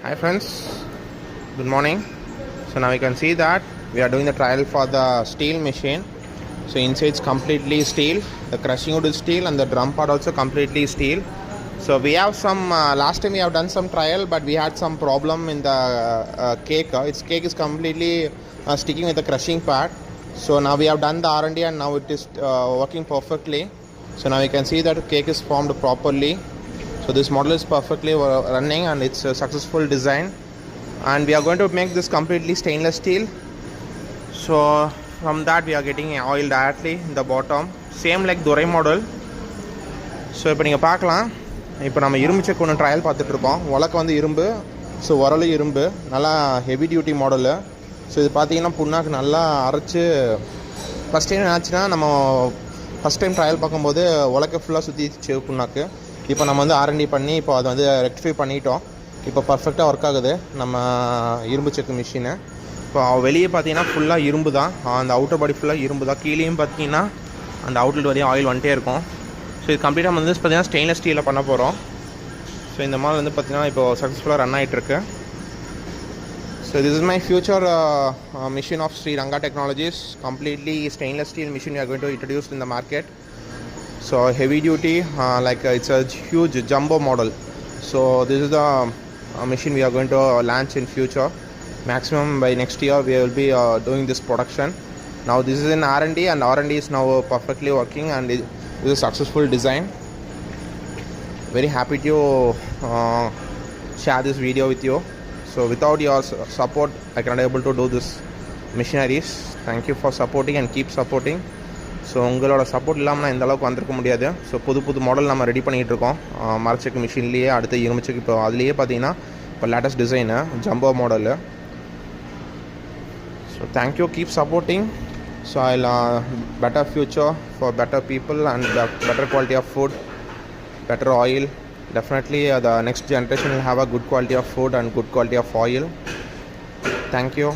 Hi friends, good morning. So now you can see that we are doing the trial for the steel machine. So inside it's completely steel, the crushing wood is steel and the drum part also completely steel. So we have some, last time we have done some trial but we had some problem in the cake. Its cake is completely sticking with the crushing part. So now we have done the R&D and now it is working perfectly. So now you can see that the cake is formed properly. So this model is perfectly running and it's a successful design, and we are going to make this completely stainless steel. So from that we are getting oil directly in the bottom, same like Durai model. So இப்போ நீங்கள் பார்க்கலாம், இப்போ நம்ம இரும்பு check ஒன்று trial பார்த்துட்ருக்கோம். உலக்க வந்து இரும்பு, ஸோ உரலு இரும்பு, நல்லா ஹெவி டியூட்டி மாடலு. ஸோ இது பார்த்தீங்கன்னா புண்ணாக்கு நல்லா அரைச்சி ஃபஸ்ட் டைம் என்னாச்சுன்னா நம்ம ஃபஸ்ட் டைம் ட்ரையல் பார்க்கும்போது உலக்க ஃபுல்லாக சுற்றிச்சு புண்ணாக்கு. இப்போ நம்ம வந்து ஆர்என்டி பண்ணி இப்போ அதை வந்து ரெக்டிஃபை பண்ணிட்டோம். இப்போ பர்ஃபெக்டாக ஒர்க் ஆகுது நம்ம இரும்பு செக்கு மிஷினு. இப்போ வெளியே பார்த்தீங்கன்னா ஃபுல்லாக இரும்பு தான், அந்த அவுட்டர் பாடி ஃபுல்லாக இரும்பு தான். கீழேயும் பார்த்தீங்கன்னா அந்த அவுட்லெட் வரையும் ஆயில் வந்துட்டே இருக்கும். ஸோ இது கம்ப்ளீட்டாக வந்து பார்த்தீங்கன்னா ஸ்டெயின்லெஸ் ஸ்டீலில் பண்ண போகிறோம். ஸோ இந்த மாதிரி வந்து பார்த்தீங்கன்னா இப்போ சக்ஸஸ்ஃபுல்லாக ரன் ஆகிட்டுருக்கு. So this is my future machine of Sri Ranga Technologies, completely stainless steel machine we are going to introduce in the market. So heavy duty, it's a huge jumbo model. So this is the machine we are going to launch in future. Maximum by next year we will be doing this production. Now this is in R&D and R&D is now perfectly working and it is a successful design. Very happy to share this video with you. So without your support I cannot able to do this machineries. Thank you for supporting and keep supporting. So உங்களோட support இல்லாமல் நான் இந்த அளவுக்கு வந்திருக்க முடியாது. So புது model நம்ம ready பண்ணிகிட்டு இருக்கோம் மரச்செக் மிஷின்லேயே. அடுத்து இரும்பு செக் இப்போ அதுலேயே பார்த்தீங்கன்னா இப்போ latest design jumbo model. So thank you, keep supporting. So I better future for better people and better quality of food, better oil. Definitely the next generation will have a good quality of food and good quality of oil. Thank you.